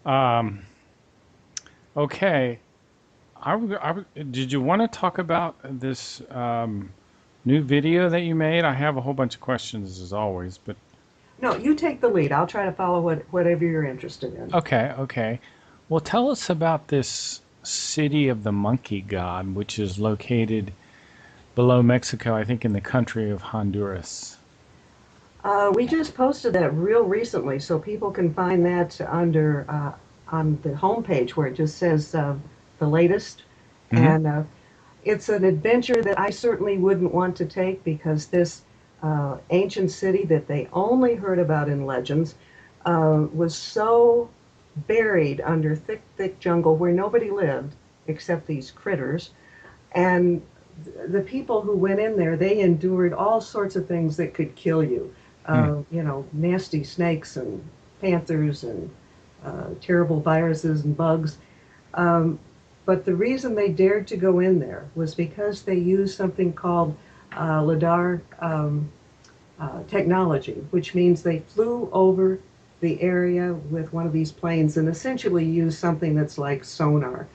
Um, okay. Did you want to talk about this new video that you made? I have a whole bunch of questions as always, but No, you take the lead. I'll try to follow whatever you're interested in. okay, okay. Well, tell us about this city of the monkey god, which is located below Mexico, I think in the country of Honduras. We just posted that real recently, so people can find that under on the homepage where it just says the latest. Hmm. And it's an adventure that I certainly wouldn't want to take because this ancient city that they only heard about in legends was so buried under thick, thick jungle where nobody lived except these critters. And the people who went in there, they endured all sorts of things that could kill you. Hmm. Nasty snakes and panthers and terrible viruses and bugs. Um, but the reason they dared to go in there was because they used something called lidar technology, which means they flew over the area with one of these planes and essentially used something that's like sonar,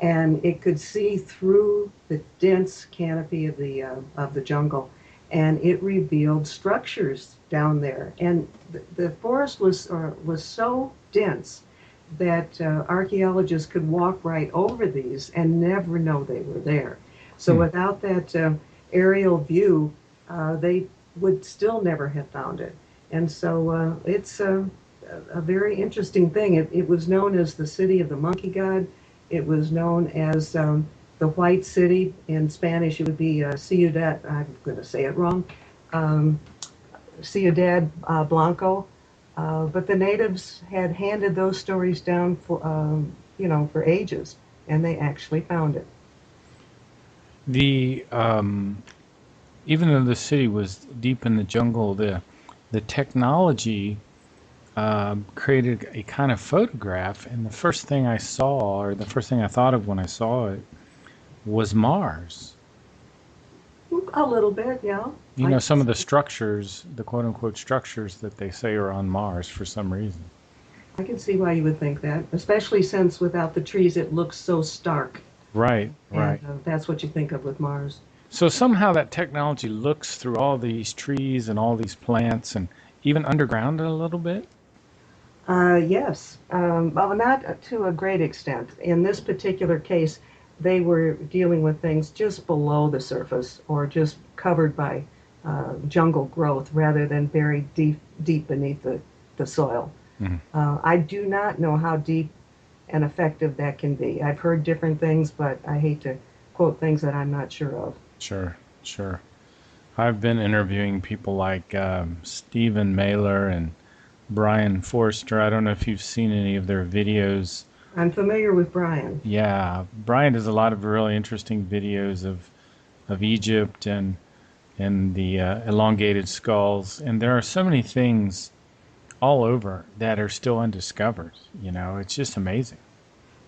and it could see through the dense canopy of the jungle, and it revealed structures down there. And the forest was so dense that archaeologists could walk right over these and never know they were there. So Hmm. without that aerial view, they would still never have found it. And so it's a very interesting thing. It was known as the city of the monkey god. It was known as the White City. In Spanish, it would be Ciudad, I'm going to say it wrong, um, Ciudad Blanco. But the natives had handed those stories down for ages, and they actually found it. The even though the city was deep in the jungle, the technology created a kind of photograph, and the first thing I saw, or the first thing I thought of when I saw it, was Mars. A little bit, yeah. You I know, can some of see. the structures, the quote unquote structures that they say are on Mars for some reason. I can see why you would think that, especially since without the trees it looks so stark, Right, and right. that's what you think of with Mars. So somehow that technology looks through all these trees and all these plants and even underground a little bit. Yes, well, not to a great extent. In this particular case, they were dealing with things just below the surface or just covered by jungle growth rather than buried deep, deep beneath the soil. Mhm. I do not know how deep and effective that can be. I've heard different things, but I hate to quote things that I'm not sure of. Sure, sure. I've been interviewing people like Stephen Mailer and Brian Forster. I don't know if you've seen any of their videos. I'm familiar with Brian. Yeah, Brian does a lot of really interesting videos of Egypt and the elongated skulls. And there are so many things all over that are still undiscovered. You know, it's just amazing.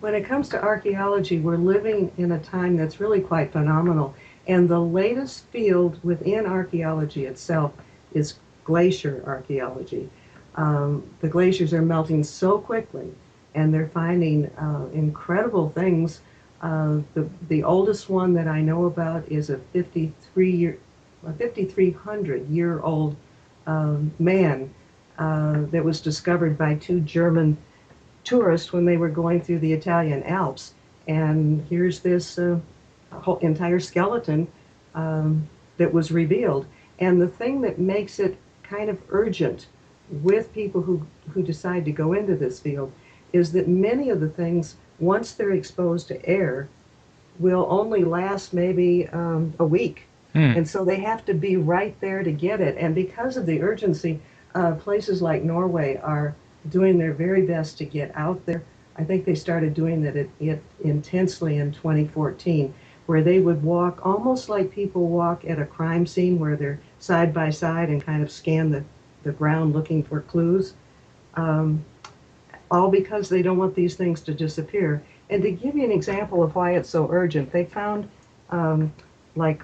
When it comes to archaeology, we're living in a time that's really quite phenomenal. And the latest field within archaeology itself is glacier archaeology. The glaciers are melting so quickly, and they're finding incredible things. The oldest one that I know about is a 5,300-year-old man that was discovered by two German tourists when they were going through the Italian Alps. And here's this whole entire skeleton that was revealed. And the thing that makes it kind of urgent with people who decide to go into this field is that many of the things, once they're exposed to air, will only last maybe a week. Hmm. And so they have to be right there to get it. And because of the urgency, places like Norway are doing their very best to get out there. I think they started doing it intensely in 2014, where they would walk almost like people walk at a crime scene where they're side by side and kind of scan the ground looking for clues. Um, all because they don't want these things to disappear. And to give you an example of why it's so urgent, they found um, like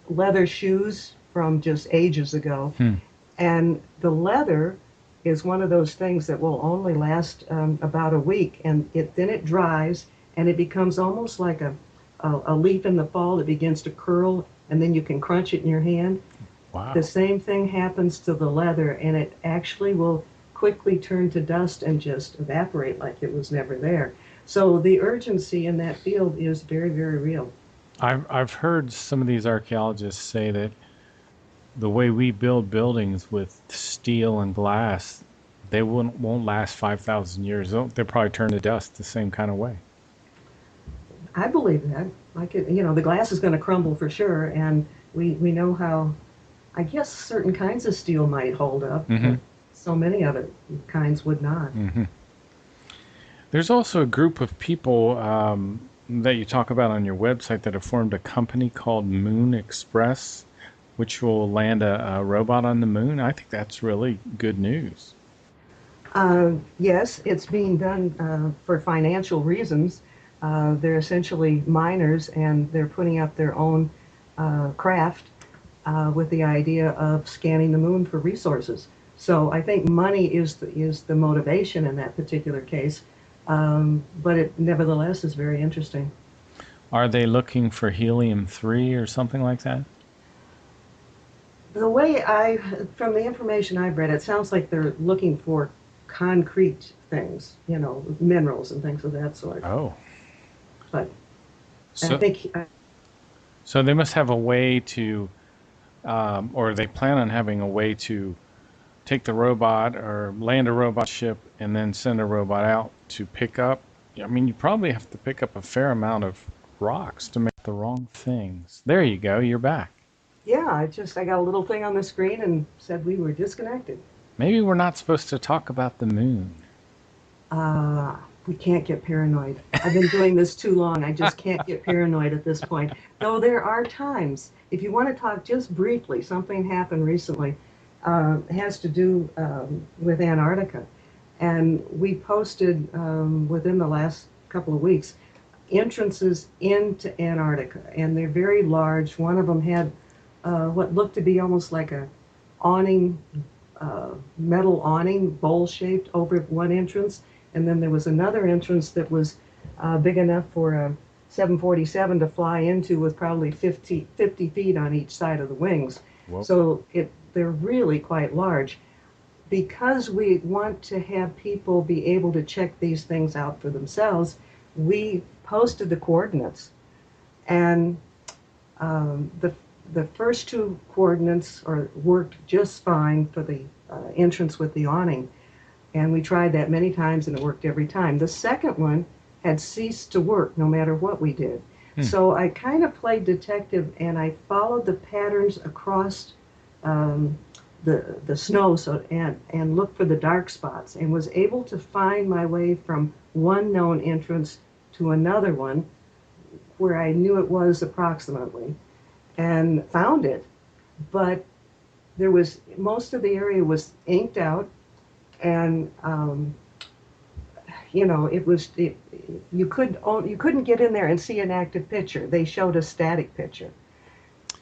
leather shoes from just ages ago, Hmm. and the leather is one of those things that will only last about a week, and then it dries, and it becomes almost like a leaf in the fall that begins to curl, and then you can crunch it in your hand. The Wow. same thing happens to the leather, and it actually will quickly turn to dust and just evaporate like it was never there. So the urgency in that field is very, very real. I've heard some of these archaeologists say that the way we build buildings with steel and glass, they won't last 5,000 years. They'll probably turn to dust the same kind of way. I believe that. Like it, the glass is going to crumble for sure, and we know how. I guess certain kinds of steel might hold up, Hmm. but so many other kinds would not. Hmm. There's also a group of people that you talk about on your website that have formed a company called Moon Express, which will land a robot on the moon. I think that's really good news. Yes, it's being done for financial reasons. They're essentially miners, and they're putting up their own craft with the idea of scanning the moon for resources. So I think money is the motivation in that particular case, but it nevertheless is very interesting. Are they looking for helium-3 or something like that? The way from the information I've read, it sounds like they're looking for concrete things, minerals and things of that sort. Oh, But I so think so they must have a way to, or they plan on having a way to take the robot or land a robot ship and then send a robot out to pick up. I mean, you probably have to pick up a fair amount of rocks to make the wrong things. There you go. You're back. yeah, I got a little thing on the screen and said we were disconnected. Maybe we're not supposed to talk about the moon. Uh, we can't get paranoid. I've been doing this too long. I just can't get paranoid at this point. Though there are times, if you want to talk just briefly, something happened recently. It has to do with Antarctica. And we posted within the last couple of weeks entrances into Antarctica, and they're very large. One of them had what looked to be almost like a awning, metal awning, bowl shaped over one entrance, and then there was another entrance that was big enough for a 747 to fly into, with probably 50 feet on each side of the wings. Whoa. So they're really quite large. Because we want to have people be able to check these things out for themselves, we posted the coordinates, and the first two coordinates worked just fine for the entrance with the awning, and we tried that many times and it worked every time. The second one had ceased to work no matter what we did. Hmm. So I kind of played detective, and I followed the patterns across um, the snow, and looked for the dark spots, and was able to find my way from one known entrance to another one where I knew it was approximately, and found it. But there was most of the area was inked out, and you couldn't get in there and see an active picture. They showed a static picture.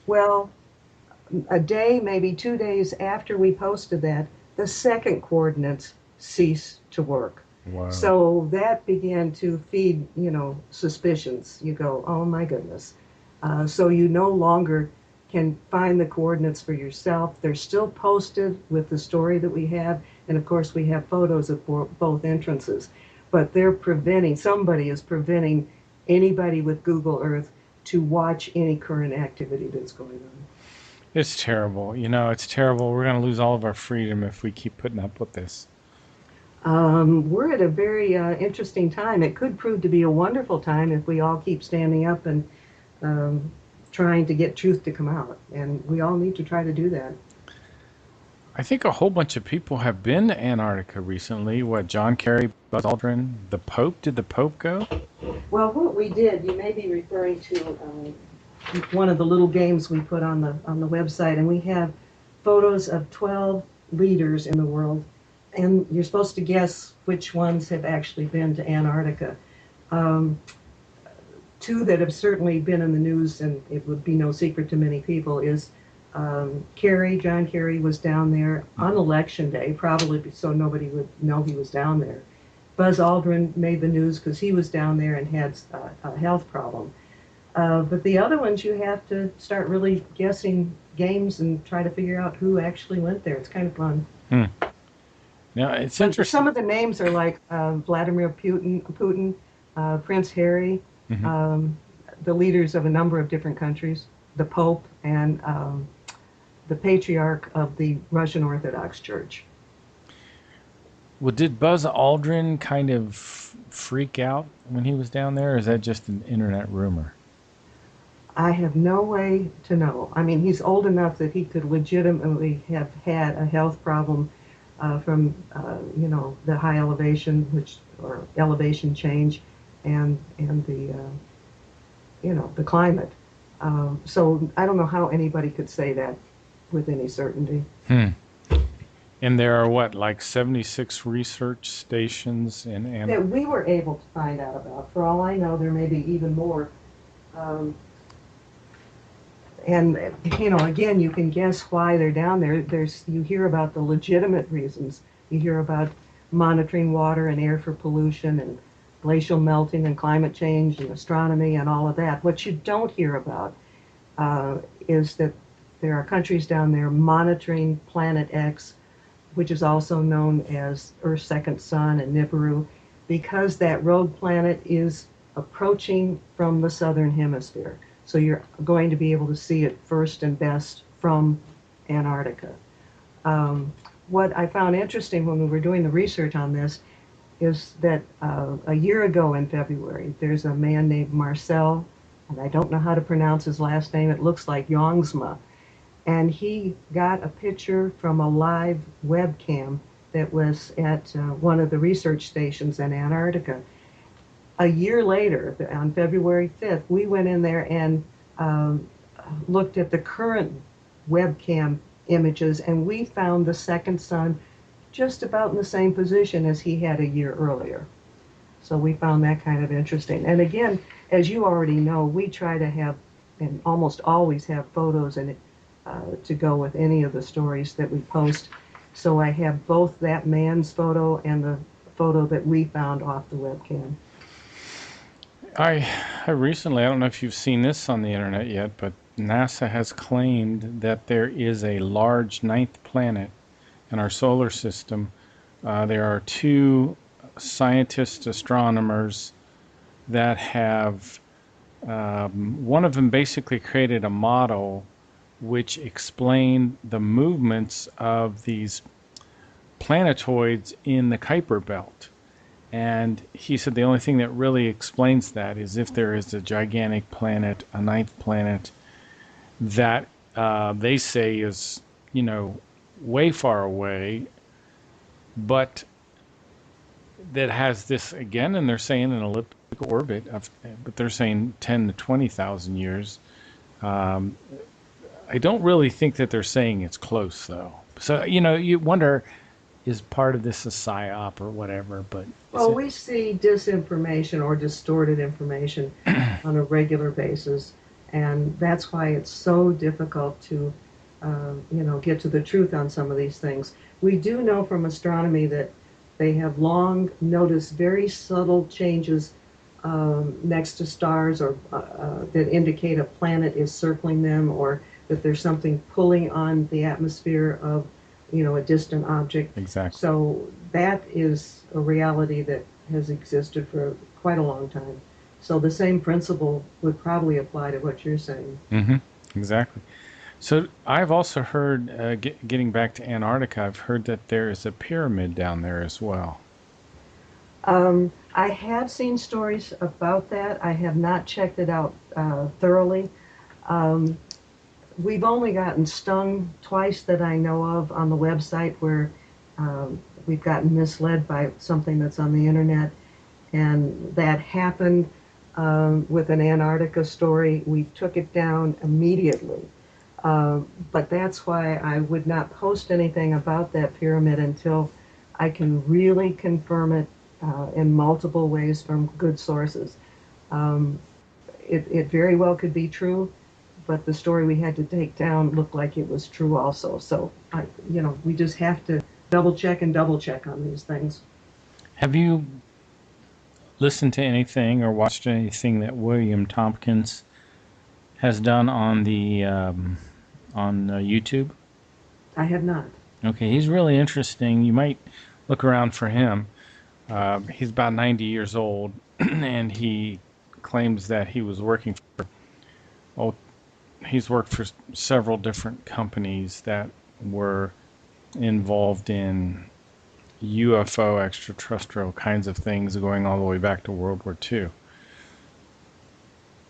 Well, a day, maybe 2 days after we posted that, the second coordinates ceased to work. Whoa. So that began to feed, suspicions. You go, oh my goodness. So you no longer can find the coordinates for yourself. They're still posted with the story that we have, and of course we have photos of both entrances. But somebody is preventing anybody with Google Earth to watch any current activity that's going on. It's terrible. It's terrible. We're going to lose all of our freedom if we keep putting up with this. We're at a very interesting time. It could prove to be a wonderful time if we all keep standing up and um, trying to get truth to come out. And we all need to try to do that. I think a whole bunch of people have been to Antarctica recently. What, John Kerry, Buzz Aldrin, the Pope? Did the Pope go? Well, what we did, you may be referring to one of the little games we put on the website, and we have photos of 12 leaders in the world, and you're supposed to guess which ones have actually been to Antarctica. Um, Two that have certainly been in the news, and it would be no secret to many people, is John Kerry was down there on election day, probably so nobody would know he was down there. Buzz Aldrin made the news because he was down there and had a health problem. But the other ones, you have to start really guessing games and try to figure out who actually went there. It's kind of fun. Hmm. Now it's But some interesting. of the names are like Vladimir Putin, Prince Harry, Hmm. um, the leaders of a number of different countries, the Pope, and the Patriarch of the Russian Orthodox Church. Well, did Buzz Aldrin kind of freak out when he was down there, or is that just an internet rumor? I have no way to know. I mean, he's old enough that he could legitimately have had a health problem from, the high elevation, which or elevation change, and the climate. So I don't know how anybody could say that with any certainty. Hmm. And there are what, like 76 research stations in That Antarctica? we were able to find out about. For all I know, there may be even more. Um, and again, you can guess why they're down there. You hear about the legitimate reasons. You hear about monitoring water and air for pollution and glacial melting and climate change and astronomy and all of that. What you don't hear about uh, is that there are countries down there monitoring Planet X, which is also known as Earth's second sun and Nibiru, because that rogue planet is approaching from the southern hemisphere. So you're going to be able to see it first and best from Antarctica. Um, what I found interesting when we were doing the research on this is that a year ago in February, there's a man named Marcel, and I don't know how to pronounce his last name. It looks like Yongsma, and he got a picture from a live webcam that was at one of the research stations in Antarctica. A year later, on February 5th, we went in there and um, looked at the current webcam images, and we found the second sun just about in the same position as he had a year earlier. So we found that kind of interesting. And again, as you already know, we try to have and almost always have photos and to go with any of the stories that we post. So I have both that man's photo and the photo that we found off the webcam. I, I recently, I don't know if you've seen this on the internet yet, but NASA has claimed that there is a large ninth planet in our solar system. There are two scientist astronomers that have, one of them basically created a model which explained the movements of these planetoids in the Kuiper belt. And he said the only thing that really explains that is if there is a gigantic planet, a ninth planet, that they say is, you know, way far away, but that has this again, and they're saying an elliptical orbit of, but they're saying 10 to 20,000 years. Um, I don't really think that they're saying it's close, though. So, you wonder, is part of this a psyop or whatever, but is Well, it? we see disinformation or distorted information on a regular basis, and that's why it's so difficult to, get to the truth on some of these things. We do know from astronomy that they have long noticed very subtle changes next to stars or that indicate a planet is circling them or that there's something pulling on the atmosphere of a distant object. Exactly. So that is a reality that has existed for quite a long time. So the same principle would probably apply to what you're saying. Hmm. Exactly. So I've also heard, getting back to Antarctica, I've heard that there is a pyramid down there as well. I have seen stories about that. I have not checked it out thoroughly. Um, we've only gotten stung twice that I know of on the website where we've gotten misled by something that's on the internet. And that happened with an Antarctica story. We took it down immediately. But that's why I would not post anything about that pyramid until I can really confirm it in multiple ways from good sources. Um, it very well could be true, but the story we had to take down looked like it was true also. So, we just have to double check on these things. Have you listened to anything or watched anything that William Tompkins has done on YouTube? I have not. Okay, he's really interesting. You might look around for him. He's about 90 years old, and he claims that he was working for. Oh, he's worked for several different companies that were involved in UFO, extraterrestrial kinds of things, going all the way back to World War II.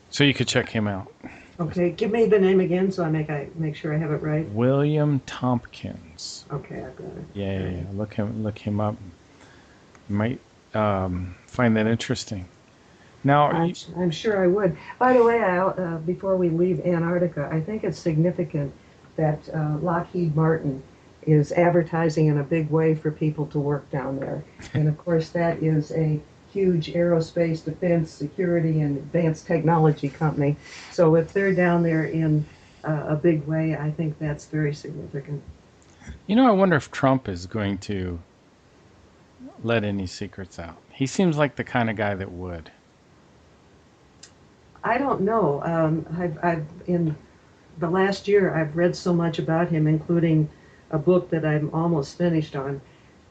So you could check him out. Okay, give me the name again so I make sure I have it right. William Tompkins. Okay, I've got it. Yeah, All yeah, right. yeah. Look him up. You might find that interesting. Now, I'm sure I would. By the way, before we leave Antarctica, I think it's significant that Lockheed Martin is advertising in a big way for people to work down there. And of course, that is a huge aerospace, defense, security, and advanced technology company. So if they're down there in a big way, I think that's very significant. I wonder if Trump is going to let any secrets out. He seems like the kind of guy that would. I don't know. I've in the last year I've read so much about him, including a book that I'm almost finished on,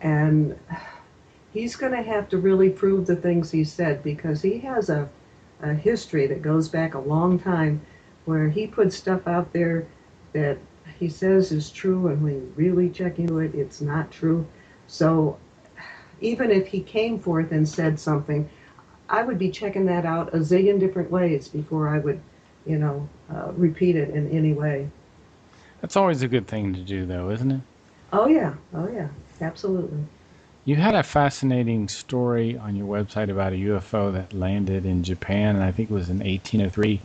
and he's going to have to really prove the things he said because he has a history that goes back a long time where he puts stuff out there that he says is true, and when you really check into it, it's not true. So even if he came forth and said something, I would be checking that out a zillion different ways before I would, repeat it in any way. That's always a good thing to do, though, isn't it? Oh yeah, absolutely. You had a fascinating story on your website about a UFO that landed in Japan, and I think it was in 1803.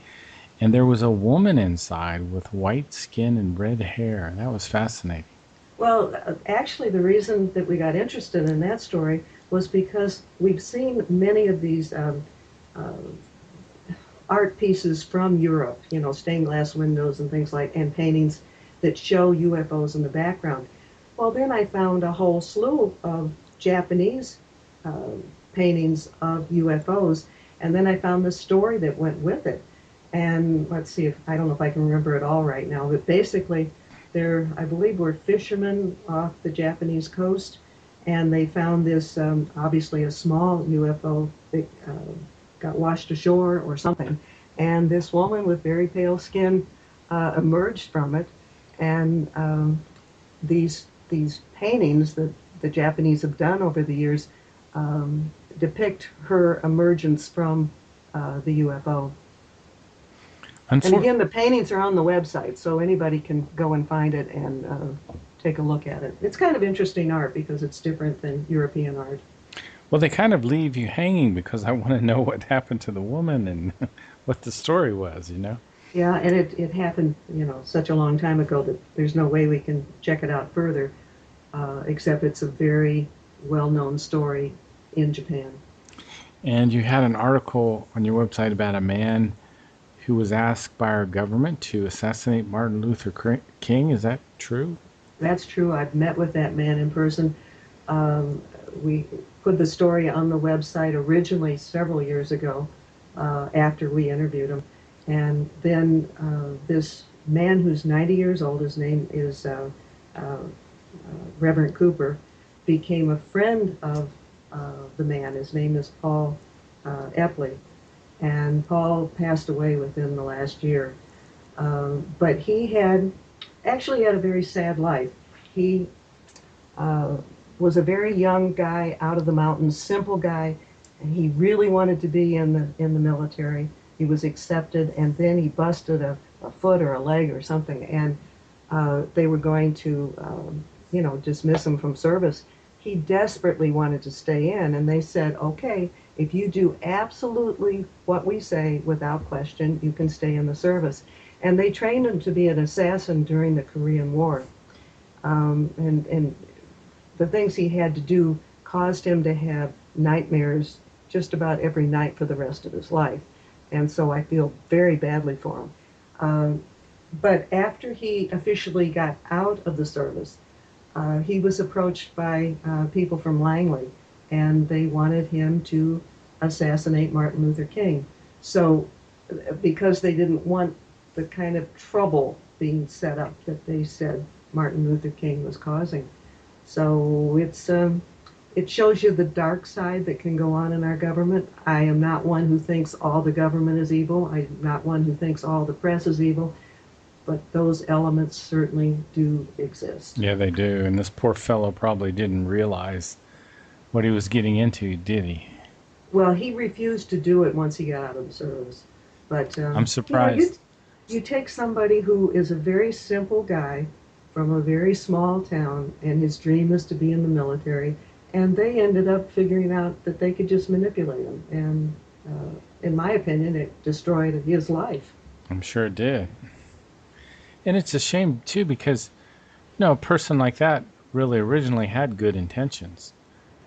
And there was a woman inside with white skin and red hair. That was fascinating. Well, actually, the reason that we got interested in that story was because we've seen many of these uh, art pieces from Europe, stained glass windows and things like, and paintings that show UFOs in the background. Well, then I found a whole slew of Japanese uh, paintings of UFOs, and then I found the story that went with it. And let's see if I don't know if I can remember it all right now, but basically, there I believe were fishermen off the Japanese coast, and they found this obviously a small UFO that got washed ashore or something, and this woman with very pale skin emerged from it, and these paintings that the Japanese have done over the years depict her emergence from the UFO. And Unfor- again, the paintings are on the website, so anybody can go and find it and take a look at it. It's kind of interesting art because it's different than European art. well, they kind of leave you hanging because I want to know what happened to the woman and what the story was. Yeah, and it happened, such a long time ago that there's no way we can check it out further, except it's a very well-known story in Japan. And you had an article on your website about a man who was asked by our government to assassinate Martin Luther King. Is that true? That's true. I've met with that man in person. We put the story on the website originally several years ago after we interviewed him. And then this man who's 90 years old, his name is Reverend Cooper, became a friend of the man. His name is Paul Epley. And Paul passed away within the last year. But he had a very sad life. He was a very young guy out of the mountains, simple guy, and he really wanted to be in the military. He was accepted, and then he busted a foot or a leg or something, and they were going to, dismiss him from service. He desperately wanted to stay in, and they said, okay, if you do absolutely what we say without question, you can stay in the service. And they trained him to be an assassin during the Korean War. And the things he had to do caused him to have nightmares just about every night for the rest of his life. And so I feel very badly for him. But after he officially got out of the service, he was approached by people from Langley, and they wanted him to assassinate Martin Luther King. So, because they didn't want the kind of trouble being set up that they said Martin Luther King was causing. So it shows you the dark side that can go on in our government. I am not one who thinks all the government is evil. I'm not one who thinks all the press is evil, but those elements certainly do exist. Yeah, they do. And this poor fellow probably didn't realize what he was getting into, did he? Well, he refused to do it once he got out of the service. But I'm you know, surprised. you take somebody who is a very simple guy from a very small town, and his dream is to be in the military, and they ended up figuring out that they could just manipulate him. And in my opinion, it destroyed his life. I'm sure it did. And it's a shame, too, because, a person like that really originally had good intentions.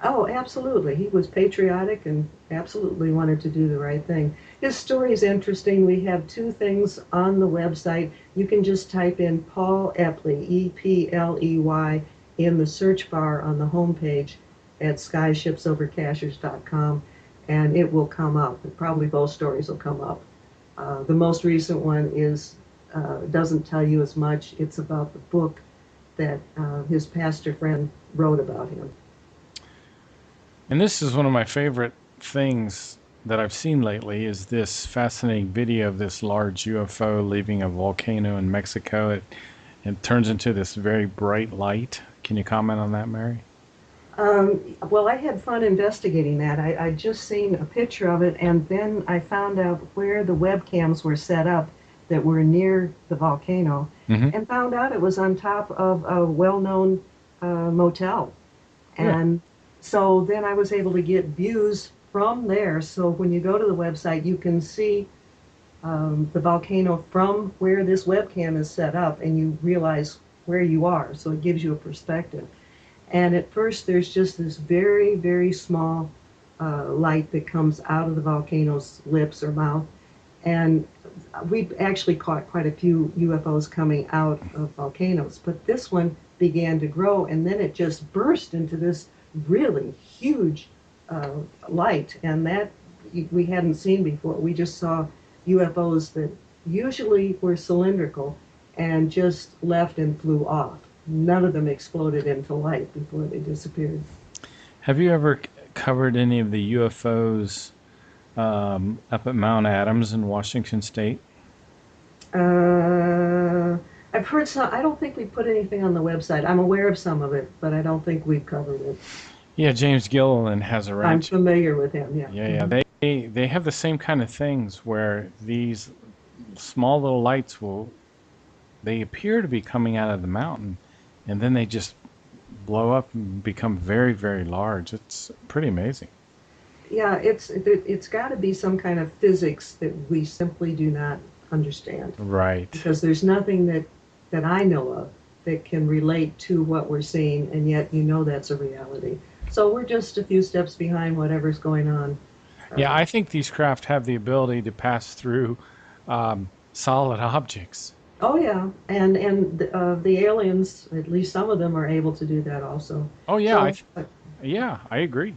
Oh, absolutely. He was patriotic and absolutely wanted to do the right thing. His story is interesting. We have two things on the website. You can just type in Paul Epley, Epley, in the search bar on the homepage at skyshipsovercashers.com, and it will come up. Probably both stories will come up. The most recent one doesn't tell you as much. It's about the book that his pastor friend wrote about him. And this is one of my favorite things that I've seen lately is this fascinating video of this large UFO leaving a volcano in Mexico. It turns into this very bright light. Can you comment on that, Mary? Well, I had fun investigating that. I just seen a picture of it, and then I found out where the webcams were set up that were near the volcano, Mm-hmm. and found out it was on top of a well-known motel. Yeah. And so then I was able to get views from there. So when you go to the website, you can see the volcano from where this webcam is set up, and you realize where you are. So it gives you a perspective. And at first, there's just this very, very small light that comes out of the volcano's lips or mouth. And we've actually caught quite a few UFOs coming out of volcanoes, but this one began to grow, and then it just burst into this really huge uh, light, and that we hadn't seen before. We just saw UFOs that usually were cylindrical and just left and flew off. None of them exploded into light before they disappeared. Have you ever covered any of the UFOs up at Mount Adams in Washington State? Uh, I've heard some. I don't think we put anything on the website. I'm aware of some of it, but I don't think we've covered it. Yeah, James Gilliland has a I'm ranch. familiar with him. Yeah. Yeah, yeah. They have the same kind of things where these small little lights will they appear to be coming out of the mountain, and then they just blow up and become very, very large. It's pretty amazing. Yeah, it's got to be some kind of physics that we simply do not understand, Right. because there's nothing that I know of that can relate to what we're seeing, and yet that's a reality. So we're just a few steps behind whatever's going on. Yeah, Uh, I think these craft have the ability to pass through solid objects. oh yeah, and the aliens, at least some of them, are able to do that also. Oh yeah, So yeah, I agree.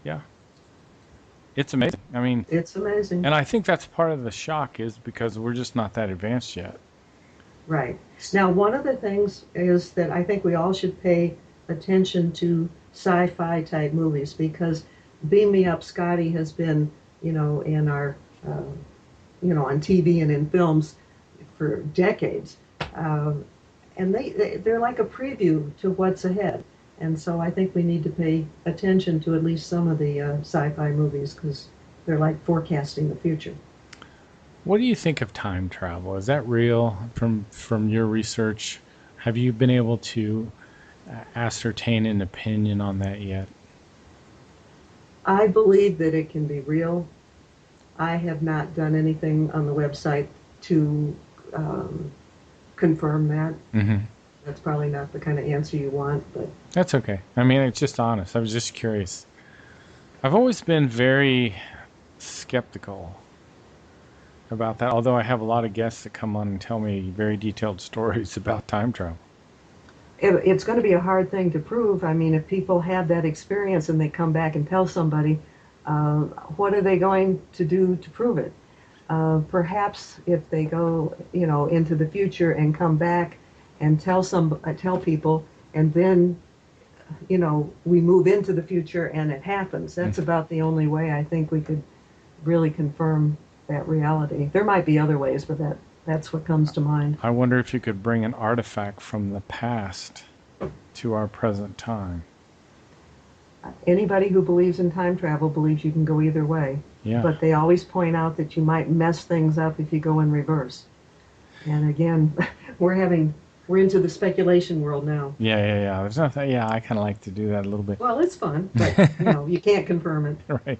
Yeah, it's amazing. I mean, it's amazing. and I think that's part of the shock is because we're just not that advanced yet. Right. Now, one of the things is that I think we all should pay attention to sci-fi type movies, because Beam Me Up Scotty has been, in our, on TV and in films for decades. Um, and they're like a preview to what's ahead. And so I think we need to pay attention to at least some of the sci-fi movies, because they're like forecasting the future. What do you think of time travel? Is that real from your research? Have you been able to ascertain an opinion on that yet? I believe that it can be real. I have not done anything on the website to um, confirm that. Hmm. That's probably not the kind of answer you want, but That's okay. I mean, it's just honest. I was just curious. I've always been very skeptical about that. Although I have a lot of guests that come on and tell me very detailed stories about time travel. It's going to be a hard thing to prove. I mean, if people have that experience and they come back and tell somebody, what are they going to do to prove it? Perhaps if they go, into the future and come back and tell people, and then, we move into the future and it happens. Mm. That's about the only way I think we could really confirm that reality. There might be other ways, but that's what comes to mind. I wonder if you could bring an artifact from the past to our present time. Anybody who believes in time travel believes you can go either way, Yeah. but they always point out that you might mess things up if you go in reverse. And again, we're into the speculation world now. Yeah. There's nothing. Yeah, I kind of like to do that a little bit. Well, it's fun, but you can't confirm it. Right.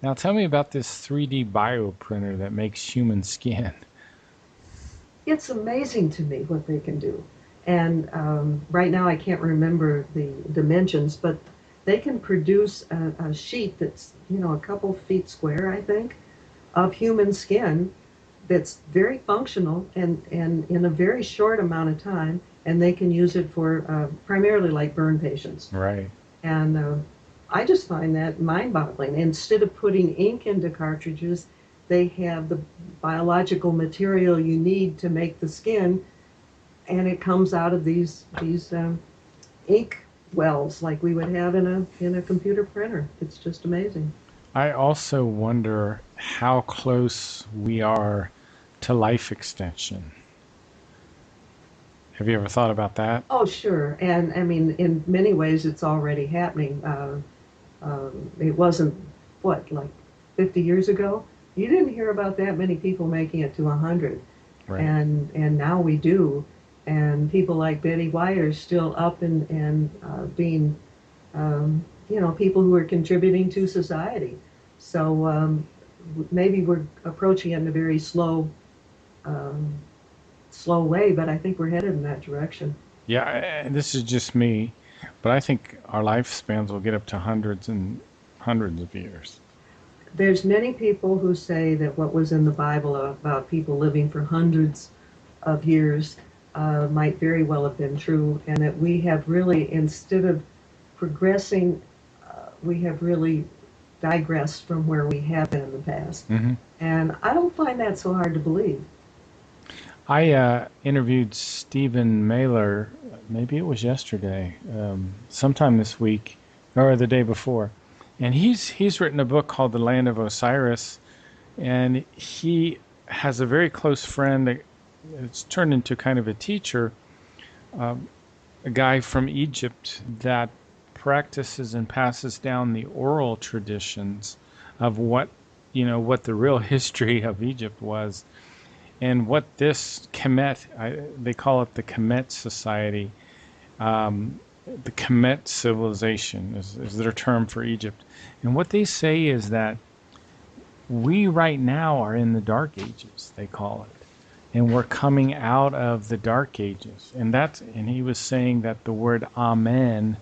Now tell me about this 3D bioprinter that makes human skin. It's amazing to me what they can do. And right now I can't remember the dimensions, but they can produce a sheet that's, a couple feet square, I think, of human skin that's very functional and in a very short amount of time, and they can use it for primarily like burn patients. Right. And I just find that mind-boggling. Instead of putting ink into cartridges, they have the biological material you need to make the skin, and it comes out of these ink wells like we would have in a computer printer. It's just amazing. I also wonder how close we are to life extension. Have you ever thought about that? Oh, sure. And I mean, in many ways, it's already happening. It wasn't, what, like 50 years ago? You didn't hear about that many people making it to 100. Right. And now we do. And people like Betty White are still up and being, people who are contributing to society. So maybe we're approaching it in a very slow way, but I think we're headed in that direction. Yeah, and this is just me, but I think our lifespans will get up to hundreds and hundreds of years. There's many people who say that what was in the Bible about people living for hundreds of years might very well have been true, and that we have really, instead of progressing, we have really digressed from where we have been in the past. Hmm. And I don't find that so hard to believe. I interviewed Stephen Mailer, maybe it was yesterday, sometime this week or the day before, and he's written a book called The Land of Osiris, and he has a very close friend that it's turned into kind of a teacher, a guy from Egypt that practices and passes down the oral traditions of what the real history of Egypt was, and what this Kemet, they call it the Kemet Society, the Kemet civilization is their term for Egypt. And what they say is that we right now are in the Dark Ages, they call it. And we're coming out of the Dark Ages. And he was saying that the word Amen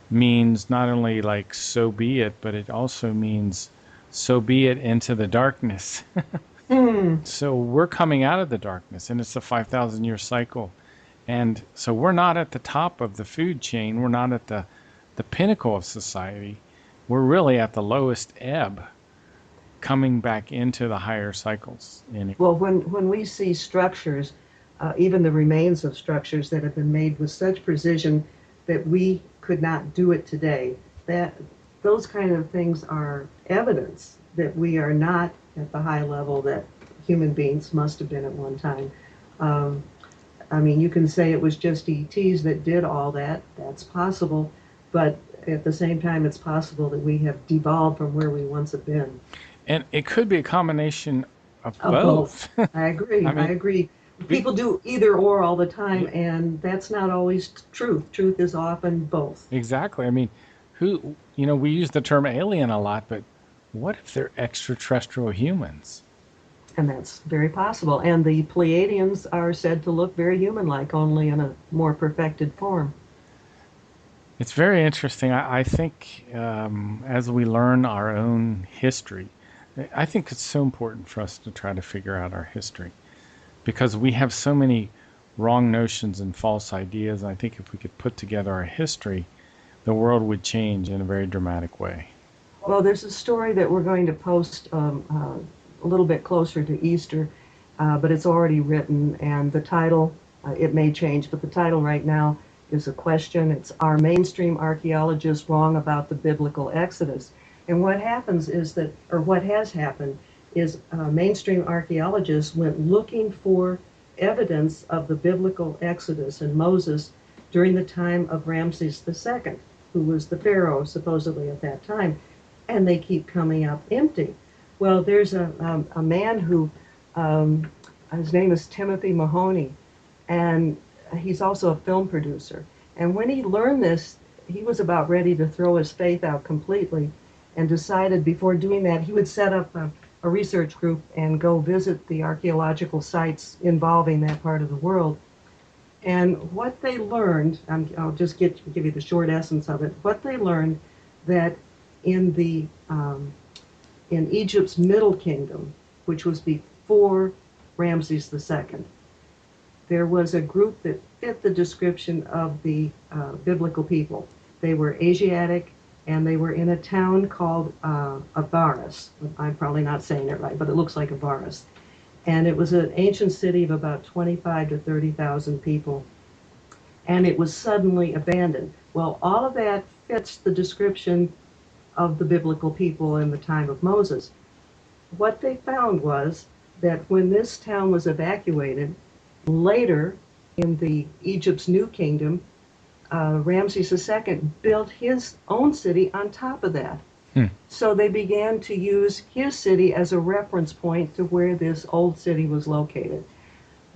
means not only like so be it, but it also means so be it into the darkness. Hmm. So we're coming out of the darkness, and it's a 5,000 year cycle. And so we're not at the top of the food chain. We're not at the pinnacle of society. We're really at the lowest ebb, coming back into the higher cycles. And Well, when we see structures, even the remains of structures that have been made with such precision that we could not do it today, that those kind of things are evidence that we are not at the high level that human beings must have been at one time. Um, I mean, you can say it was just ETs that did all that. That's possible, but at the same time, it's possible that we have devolved from where we once have been. and it could be a combination of Of both. both. I agree. I I mean, agree. we, People do either or all the time, yeah, and that's not always truth. Truth is often both. exactly. I mean, we use the term alien a lot, but what if they're extraterrestrial humans? And that's very possible. And the Pleiadians are said to look very human-like, only in a more perfected form. It's very interesting. I think as we learn our own history, I think it's so important for us to try to figure out our history because we have so many wrong notions and false ideas. I think if we could put together our history, the world would change in a very dramatic way. Well, there's a story that we're going to post a little bit closer to Easter, but it's already written, and the title, it may change, but the title right now is a question. It's Are Mainstream Archaeologists Wrong About the Biblical Exodus? And what happens is that, or what has happened, is mainstream archaeologists went looking for evidence of the biblical Exodus and Moses during the time of Ramses II, who was the pharaoh supposedly at that time, and they keep coming up empty. Well, there's a man who, his name is Timothy Mahoney, and he's also a film producer. And when he learned this, he was about ready to throw his faith out completely and decided before doing that he would set up a research group and go visit the archaeological sites involving that part of the world. And what they learned, I'll just give you the short essence of it. What they learned that in the in Egypt's Middle Kingdom, which was before Ramses II, there was a group that fit the description of the biblical people. They were Asiatic, and they were in a town called Avaris. I'm probably not saying it right, but it looks like Avaris. And it was an ancient city of about 25 to 30,000 people, and it was suddenly abandoned. Well, all of that fits the description of the biblical people in the time of Moses. What they found was that when this town was evacuated, later in the Egypt's New Kingdom, Ramses II built his own city on top of that. Hmm. So they began to use his city as a reference point to where this old city was located.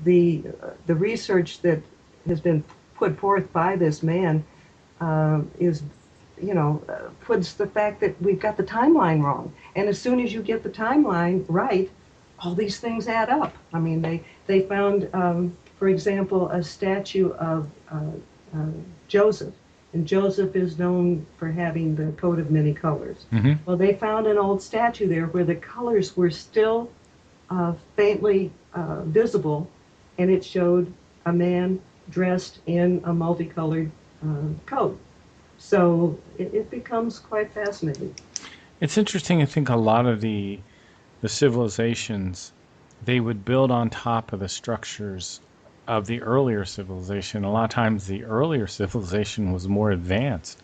The research that has been put forth by this man is, puts the fact that we've got the timeline wrong. And as soon as you get the timeline right, all these things add up. I mean, they found, for example, a statue of Joseph. And Joseph is known for having the coat of many colors. Mm-hmm. Well, they found an old statue there where the colors were still faintly visible, and it showed a man dressed in a multicolored coat. So it becomes quite fascinating. It's interesting. I think a lot of the civilizations they would build on top of the structures of the earlier civilization. A lot of times, the earlier civilization was more advanced.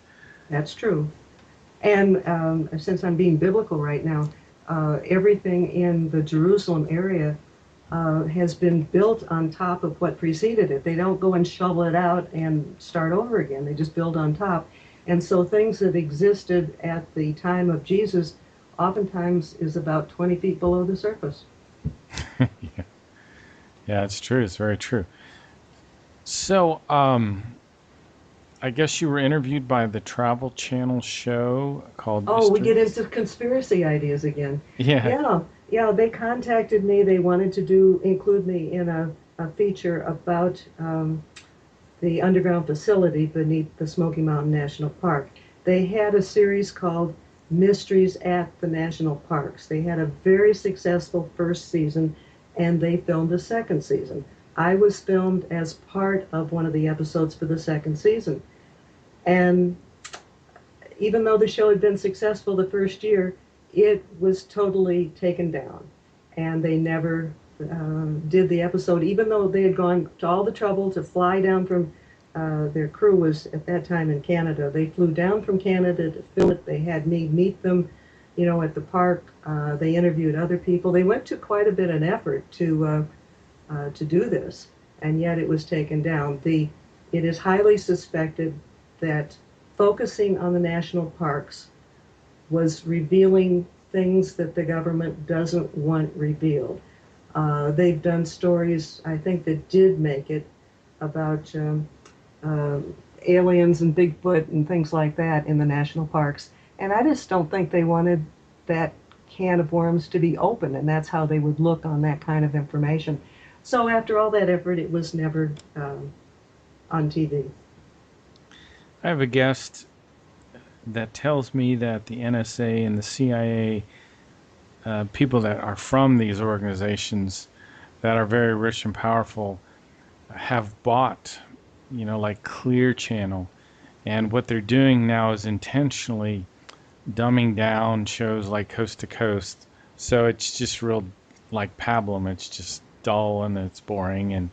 That's true. And since I'm being biblical right now, everything in the Jerusalem area has been built on top of what preceded it. They don't go and shovel it out and start over again. They just build on top. And so things that existed at the time of Jesus oftentimes is about 20 feet below the surface. Yeah. Yeah, it's true. It's very true. So, I guess you were interviewed by the Travel Channel show called Oh, we get Mysteries. into conspiracy ideas again. Yeah. Yeah, they contacted me. They wanted to include me in a feature about the underground facility beneath the Smoky Mountain National Park. They had a series called Mysteries at the National Parks. They had a very successful first season, and they filmed a second season. I was filmed as part of one of the episodes for the second season. And even though the show had been successful the first year, it was totally taken down. And they never did the episode, even though they had gone to all the trouble to fly down from, their crew was at that time in Canada. They flew down from Canada to film it. They had me meet them, at the park. They interviewed other people. They went to quite a bit of effort to do this, and yet it was taken down. It is highly suspected that focusing on the national parks was revealing things that the government doesn't want revealed. They've done stories, I think, that did make it about aliens and Bigfoot and things like that in the national parks. And I just don't think they wanted that can of worms to be open, and that's how they would look on that kind of information. So after all that effort, it was never on TV. I have a guest that tells me that the NSA and the CIA people that are from these organizations that are very rich and powerful have bought, like Clear Channel. And what they're doing now is intentionally dumbing down shows like Coast to Coast. So it's just real like pablum. It's just dull and it's boring.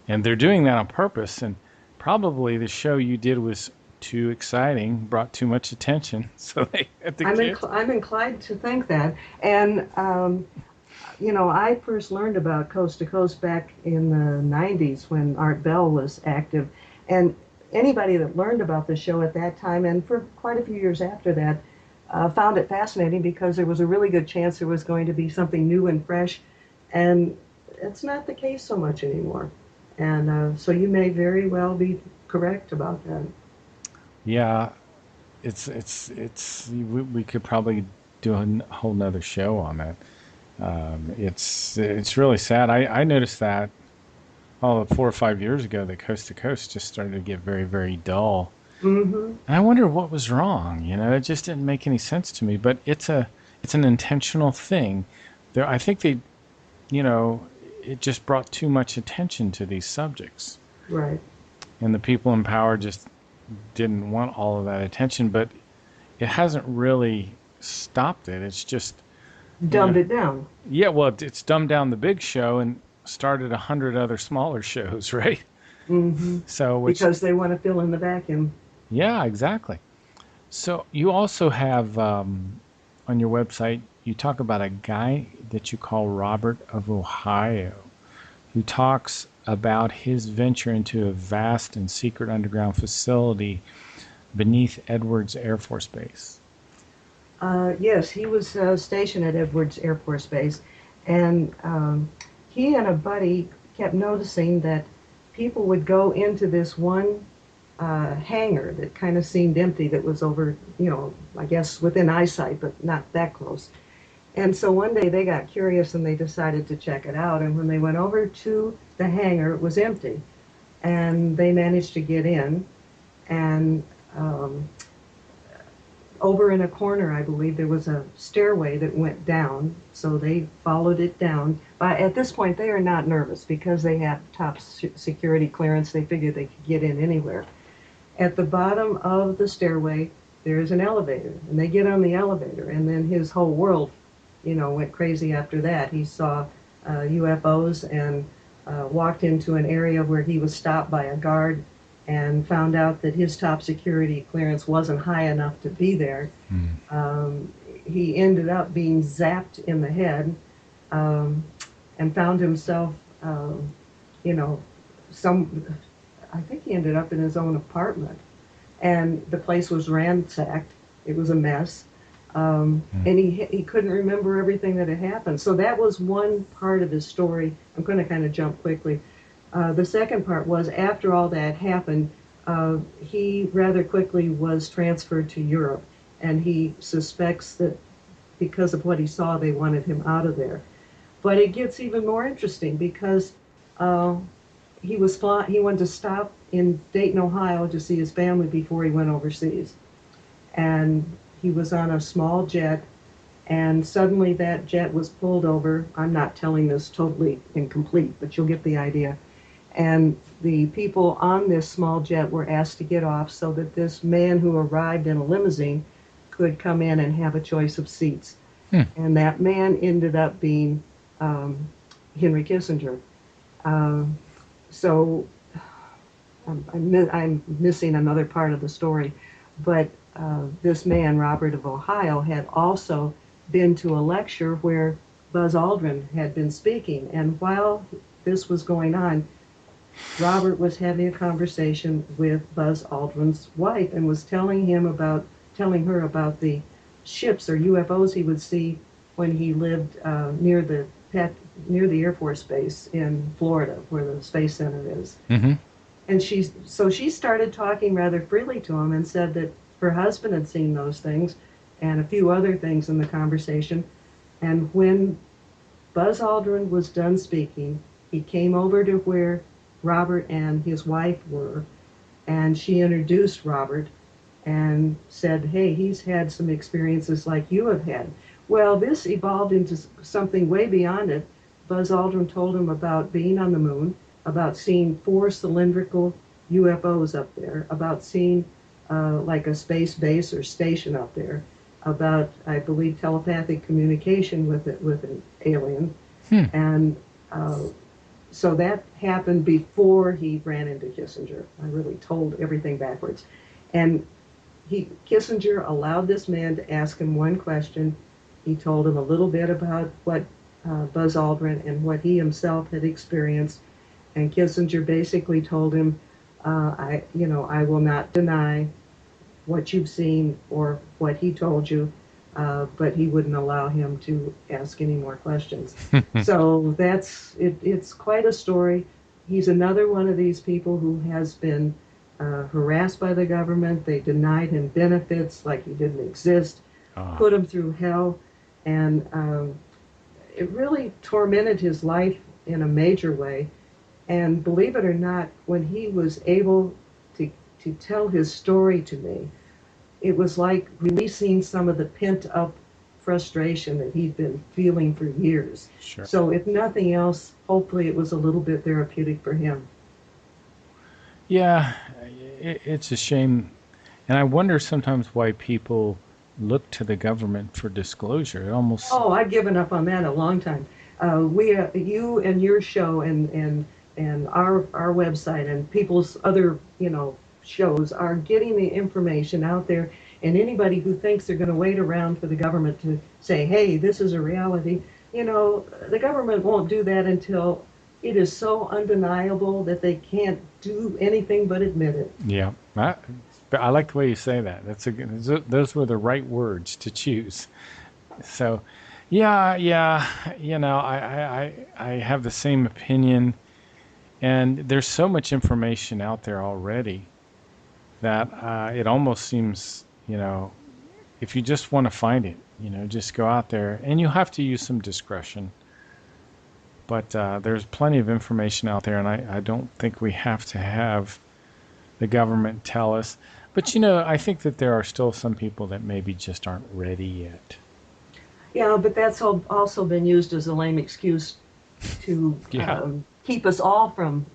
And they're doing that on purpose. And probably the show you did was too exciting, brought too much attention. So they had to cancel. I'm inclined to think that. And I first learned about Coast to Coast back in the 90s when Art Bell was active. And anybody that learned about the show at that time, and for quite a few years after that, found it fascinating because there was a really good chance there was going to be something new and fresh. And it's not the case so much anymore. And so you may very well be correct about that. Yeah, we could probably do a whole nother show on that. It's really sad. I noticed that 4 or 5 years ago that Coast to Coast just started to get very, very dull. Hmm. And I wonder what was wrong. It just didn't make any sense to me. But it's an intentional thing. I think you know, it just brought too much attention to these subjects, Right. and the people in power just didn't want all of that attention. But it hasn't really stopped it. It's just, you know, Dumbed it down. yeah. Well, it's dumbed down the big show and started 100 other smaller shows, right? Hmm. So, which, Because they want to fill in the vacuum. yeah, exactly. So you also have on your website, you talk about a guy that you call Robert of Ohio, who talks about his venture into a vast and secret underground facility beneath Edwards Air Force Base. Yes, he was stationed at Edwards Air Force Base, and he and a buddy kept noticing that people would go into this one hangar that kind of seemed empty, that was over, I guess within eyesight, but not that close. And so one day they got curious and they decided to check it out. And when they went over to the hangar, it was empty. And they managed to get in. And um, over in a corner, I believe, there was a stairway that went down. So they followed it down. But at this point, they are not nervous because they have top security clearance. They figured they could get in anywhere. At the bottom of the stairway, there is an elevator. And they get on the elevator. And then his whole world went crazy after that. He saw UFOs and walked into an area where he was stopped by a guard and found out that his top security clearance wasn't high enough to be there. Mm. He ended up being zapped in the head and found himself, you know, some, I think he ended up in his own apartment. And the place was ransacked. It was a mess. And he couldn't remember everything that had happened. So that was one part of his story. I'm going to kind of jump quickly. The second part was after all that happened, he rather quickly was transferred to Europe. And he suspects that because of what he saw, they wanted him out of there. But it gets even more interesting because he went to stop in Dayton, Ohio to see his family before he went overseas. And he was on a small jet, and suddenly that jet was pulled over. I'm not telling this totally incomplete, but you'll get the idea. And the people on this small jet were asked to get off so that this man who arrived in a limousine could come in and have a choice of seats. Hmm. And that man ended up being Henry Kissinger. So I'm missing another part of the story, but this man, Robert of Ohio, had also been to a lecture where Buzz Aldrin had been speaking. And while this was going on, Robert was having a conversation with Buzz Aldrin's wife and was telling her about the ships or UFOs he would see when he lived near the Air Force Base in Florida, where the Space Center is. Mm-hmm. And she started talking rather freely to him and said that her husband had seen those things and a few other things in the conversation. And when Buzz Aldrin was done speaking, he came over to where Robert and his wife were, and she introduced Robert and said, hey, he's had some experiences like you have had. Well, this evolved into something way beyond it. Buzz Aldrin told him about being on the moon, about seeing four cylindrical UFOs up there, about seeing like a space base or station up there, about, I believe, telepathic communication with an alien. Hmm. And uh, so that happened before he ran into Kissinger. I really told everything backwards. And Kissinger allowed this man to ask him one question. He told him a little bit about what Buzz Aldrin and what he himself had experienced. And Kissinger basically told him, I will not deny what you've seen or what he told you, but he wouldn't allow him to ask any more questions. So that's it. It's quite a story. He's another one of these people who has been harassed by the government. They denied him benefits like he didn't exist, Ah, put him through hell, and it really tormented his life in a major way. And believe it or not, when he was able to tell his story to me, it was like releasing some of the pent up frustration that he'd been feeling for years. sure. So, if nothing else, hopefully it was a little bit therapeutic for him. Yeah, it's a shame. And I wonder sometimes why people look to the government for disclosure. It almost, Oh, I've given up on that a long time. You and your show and our website and people's other shows are getting the information out there. And anybody who thinks they're going to wait around for the government to say, "Hey, this is a reality," the government won't do that until it is so undeniable that they can't do anything but admit it. yeah. I like the way you say that. Those were the right words to choose. So, yeah, yeah, I have the same opinion. And there's so much information out there already that it almost seems, if you just want to find it, just go out there. And you have to use some discretion. But there's plenty of information out there, and I don't think we have to have the government tell us. But, I think that there are still some people that maybe just aren't ready yet. Yeah, but that's also been used as a lame excuse to Yeah. keep us all from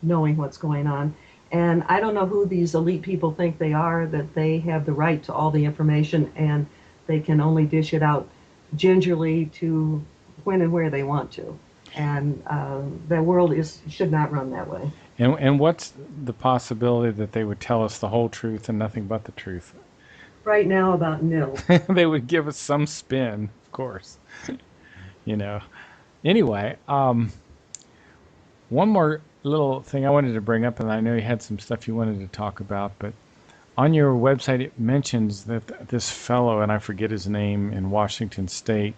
knowing what's going on. And I don't know who these elite people think they are, that they have the right to all the information and they can only dish it out gingerly to when and where they want to. And the world should not run that way. And what's the possibility that they would tell us the whole truth and nothing but the truth? Right now, about nil. They would give us some spin, of course. You know. Anyway, one more little thing I wanted to bring up, and I know you had some stuff you wanted to talk about, but on your website it mentions that this fellow, and I forget his name, in Washington State,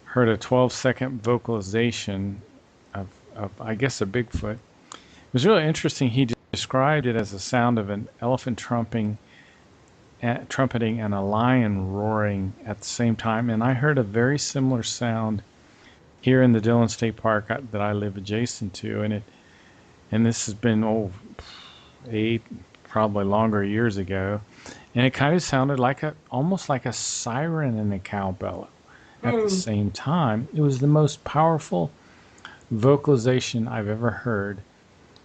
heard a 12-second vocalization of, I guess, a Bigfoot. It was really interesting. He described it as the sound of an elephant trumpeting and a lion roaring at the same time. And I heard a very similar sound here in the Dillon State Park that I live adjacent to, and this has been 8, probably longer years ago, and it kind of sounded like almost like a siren and a cowbell at the Mm. same time. It was the most powerful vocalization I've ever heard,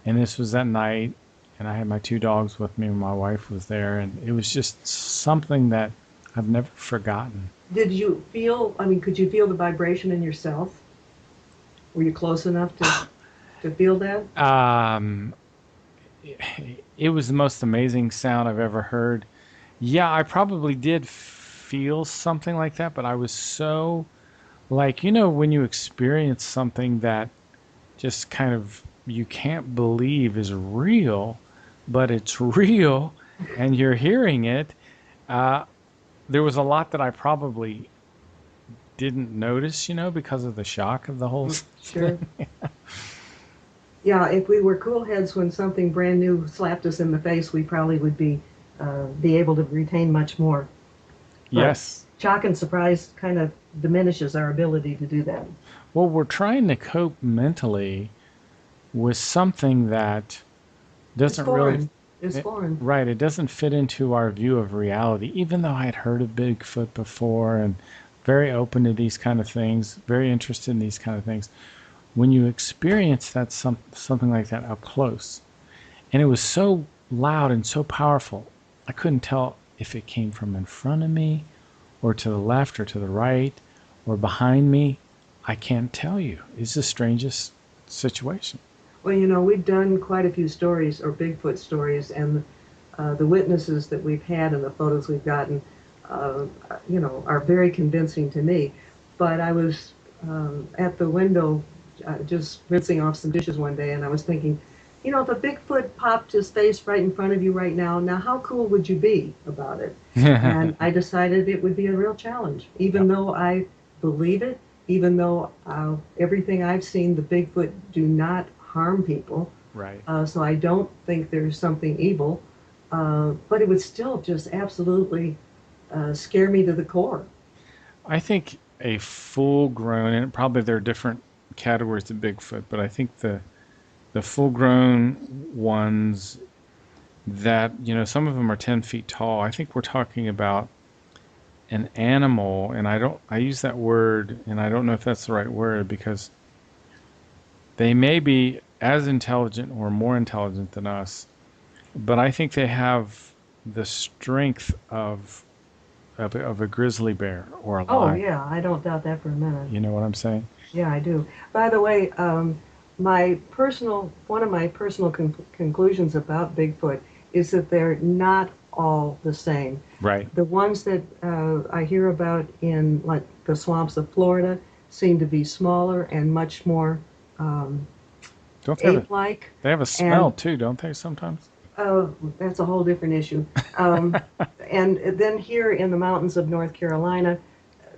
and this was at night, and I had my 2 dogs with me, and my wife was there, and it was just something that I've never forgotten. Did you feel, I mean, could you feel the vibration in yourself? Were you close enough to feel that? Um, it was the most amazing sound I've ever heard. Yeah, I probably did feel something like that, but I was so, like, when you experience something that just kind of you can't believe is real, but it's real and you're hearing it. Uh, there was a lot that I probably didn't notice, because of the shock of the whole thing. Sure. Yeah, if we were cool heads when something brand new slapped us in the face, we probably would be able to retain much more. But Yes. shock and surprise kind of diminishes our ability to do that. Well, we're trying to cope mentally with something that It's doesn't really, foreign. It's foreign. right, it doesn't fit into our view of reality, even though I had heard of Bigfoot before and very open to these kind of things, very interested in these kind of things. When you experience something like that up close, and it was so loud and so powerful, I couldn't tell if it came from in front of me or to the left or to the right or behind me. I can't tell you. It's the strangest situation. Well, we've done quite a few stories or Bigfoot stories, and the witnesses that we've had and the photos we've gotten, are very convincing to me. But I was at the window just rinsing off some dishes one day, and I was thinking, if a Bigfoot popped his face right in front of you right now, how cool would you be about it? And I decided it would be a real challenge, even Yep. though I believe it, even though everything I've seen, the Bigfoot do not harm people. Right. So I don't think there's something evil. But it would still just absolutely scare me to the core. I think a full grown, and probably there are different categories of Bigfoot, but I think the full grown ones that, some of them are 10 feet tall. I think we're talking about an animal, and I use that word, and I don't know if that's the right word because they may be as intelligent or more intelligent than us, but I think they have the strength of a grizzly bear or a Oh, lion. yeah, I don't doubt that for a minute. You know what I'm saying? Yeah, I do. By the way, one of my personal conclusions about Bigfoot is that they're not all the same. Right. The ones that I hear about in like the swamps of Florida seem to be smaller and much more um, Don't they have a ape-like, they have a smell and too, don't they sometimes? that's a whole different issue. Um, and then here in the mountains of North Carolina,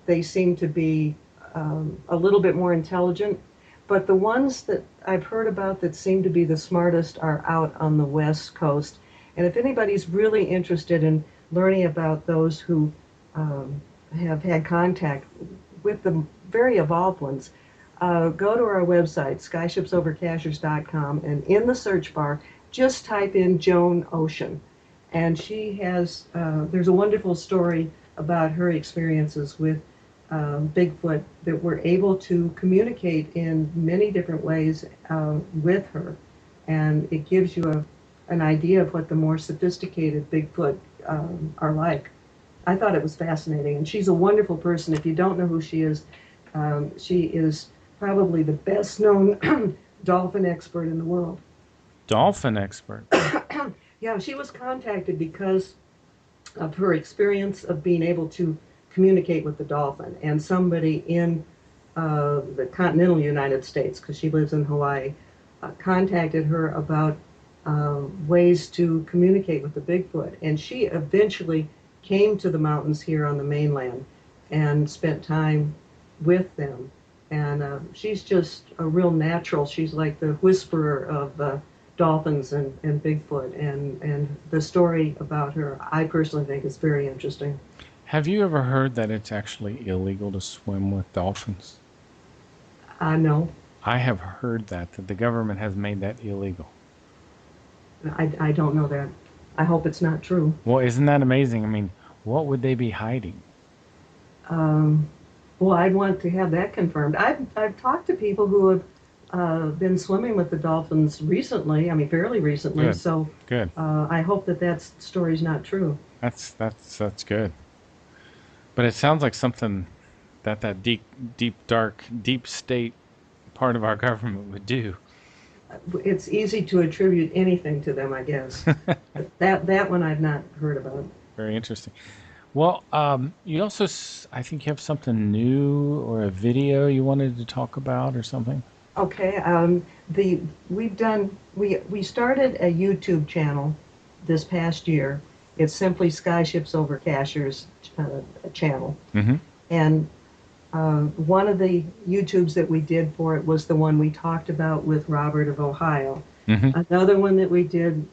they seem to be a little bit more intelligent. But the ones that I've heard about that seem to be the smartest are out on the West Coast. And if anybody's really interested in learning about those who have had contact with the very evolved ones, go to our website, skyshipsovercachers.com, and in the search bar, just type in Joan Ocean. And there's a wonderful story about her experiences with Bigfoot that we're able to communicate in many different ways with her. And it gives you an idea of what the more sophisticated Bigfoot are like. I thought it was fascinating. And she's a wonderful person. If you don't know who she is probably the best known dolphin expert in the world. Dolphin expert. Yeah, she was contacted because of her experience of being able to communicate with the dolphin, and somebody in the continental United States, because she lives in Hawaii, contacted her about ways to communicate with the Bigfoot. And she eventually came to the mountains here on the mainland and spent time with them. And she's just a real natural. She's like the whisperer of dolphins and Bigfoot. And the story about her, I personally think, is very interesting. Have you ever heard that it's actually illegal to swim with dolphins? I know. I have heard that the government has made that illegal. I don't know that. I hope it's not true. Well, isn't that amazing? I mean, what would they be hiding? Um, well, I'd want to have that confirmed. I've talked to people who have been swimming with the dolphins recently. I mean, fairly recently. Good. So Good. I hope that story's not true. That's good. But it sounds like something that deep dark deep state part of our government would do. It's easy to attribute anything to them, I guess. But that one I've not heard about. Very interesting. Well, you also, I think you have something new or a video you wanted to talk about or something. Okay. The we've done we started a YouTube channel this past year. It's simply Skyships Over Cashers channel, Mm-hmm. and one of the YouTubes that we did for it was the one we talked about with Robert of Ohio. Mm-hmm. Another one that we did,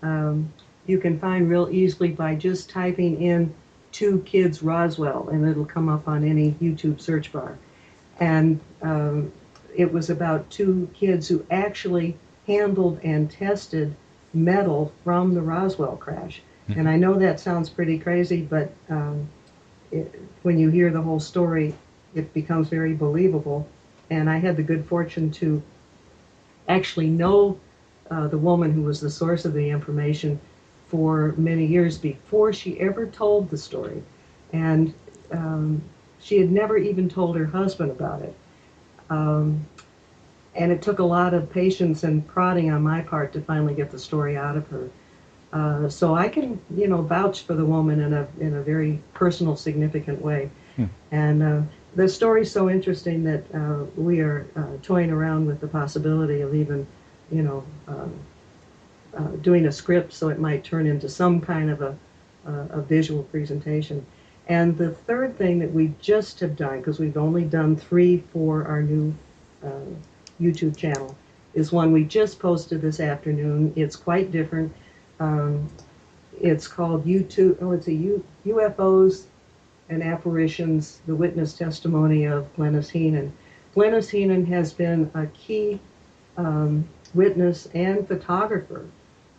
you can find real easily by just typing in Two Kids Roswell, and it'll come up on any YouTube search bar. And it was about two kids who actually handled and tested metal from the Roswell crash. Mm-hmm. And I know that sounds pretty crazy, but when you hear the whole story, it becomes very believable. And I had the good fortune to actually know the woman who was the source of the information for many years before she ever told the story. And um, she had never even told her husband about it. Um, and it took a lot of patience and prodding on my part to finally get the story out of her. So I can, vouch for the woman in a very personal, significant way. Hmm. And the story's so interesting that we are toying around with the possibility of even, you know, doing a script so it might turn into some kind of a visual presentation. And the third thing that we just have done, because we've only done 3 for our new uh, YouTube channel, is one we just posted this afternoon. It's quite different. Um, it's called YouTube. Oh, it's UFOs and Apparitions: The Witness Testimony of Glennis Heenan. Glennis Heenan has been a key witness and photographer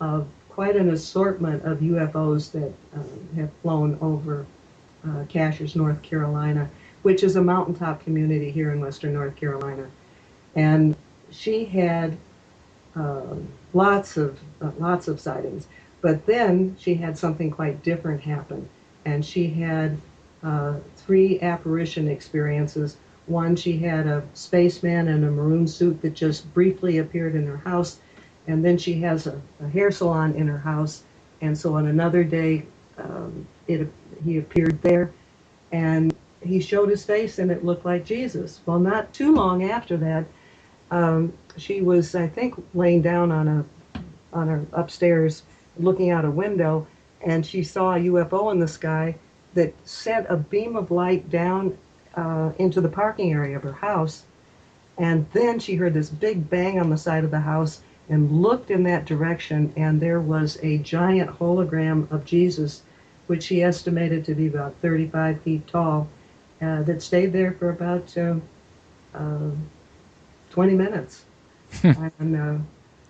of quite an assortment of UFOs that have flown over Cashiers, North Carolina, which is a mountaintop community here in western North Carolina. And she had lots of sightings. But then she had something quite different happen, and she had 3 apparition experiences. One, she had a spaceman in a maroon suit that just briefly appeared in her house, and then she has a hair salon in her house. And so on another day, he appeared there, and he showed his face, and it looked like Jesus. Well, not too long after that, she was, I think, laying down on her upstairs, looking out a window, and she saw a UFO in the sky that sent a beam of light down into the parking area of her house. And then she heard this big bang on the side of the house and looked in that direction, and there was a giant hologram of Jesus, which she estimated to be about 35 feet tall, that stayed there for about 20 minutes. And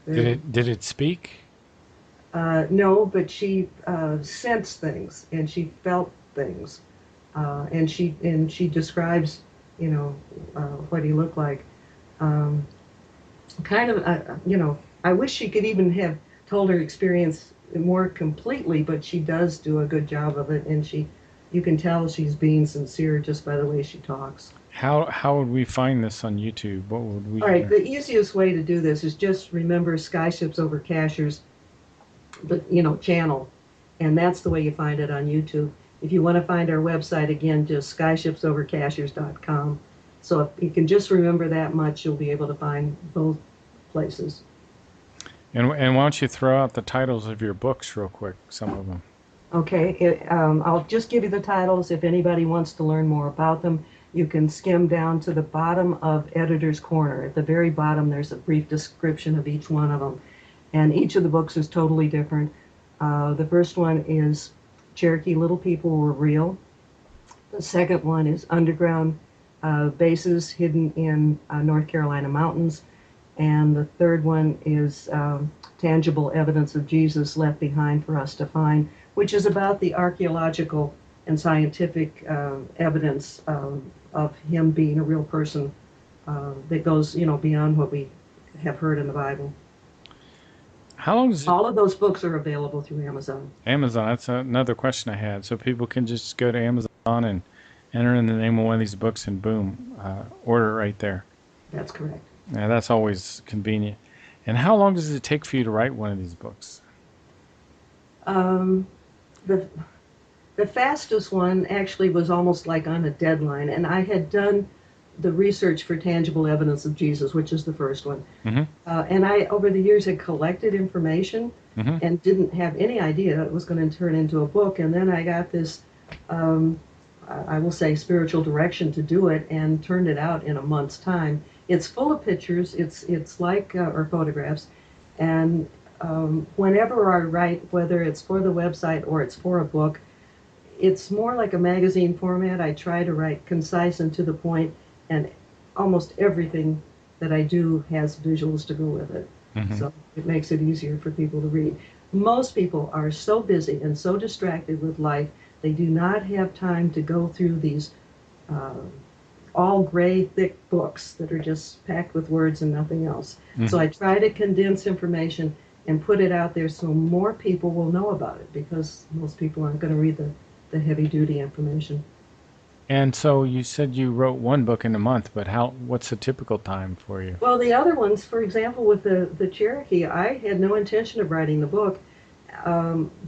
Did it speak? no, but she sensed things and she felt things, and she describes, what he looked like. Um, kind of, I wish she could even have told her experience more completely, but she does do a good job of it, and you can tell she's being sincere just by the way she talks. How would we find this on YouTube? What would All we? right, the easiest way to do this is just remember Skyships Over Cashers, the channel, and that's the way you find it on YouTube. If you want to find our website again, just skyshipsovercashers.com. So if you can just remember that much, you'll be able to find both places. And why don't you throw out the titles of your books real quick? Some of them. Okay, I'll just give you the titles. If anybody wants to learn more about them, you can skim down to the bottom of Editor's Corner. At the very bottom, there's a brief description of each one of them. And each of the books is totally different. The first one is Cherokee Little People Were Real. The second one is Underground Bases Hidden in North Carolina Mountains. And the third one is Tangible Evidence of Jesus Left Behind for Us to Find, which is about the archaeological and scientific evidence of him being a real person that goes, beyond what we have heard in the Bible. How long does it? All of those books are available through Amazon. Amazon. That's another question I had. So people can just go to Amazon and enter in the name of one of these books, and boom, order it right there. That's correct. Yeah, that's always convenient. And how long does it take for you to write one of these books? Um, the the fastest one actually was almost like on a deadline, and I had done the research for Tangible Evidence of Jesus, which is the first one. Mm-hmm. And I, over the years, had collected information Mm-hmm. and didn't have any idea it was going to turn into a book. And then I got this, I will say, spiritual direction to do it, and turned it out in a month's time. It's full of pictures. It's like or photographs, and whenever I write, whether it's for the website or it's for a book, it's more like a magazine format. I try to write concise and to the point, and almost everything that I do has visuals to go with it. Mm-hmm. So it makes it easier for people to read. Most people are so busy and so distracted with life, they do not have time to go through these uh, all gray, thick books that are just packed with words and nothing else. So Hmm. I try to condense information and put it out there so more people will know about it because most people aren't going to read the heavy duty information. And so you said you wrote one book in a month, but what's a typical time for you? Well, the other ones, for example, with the Cherokee, I had no intention of writing the book,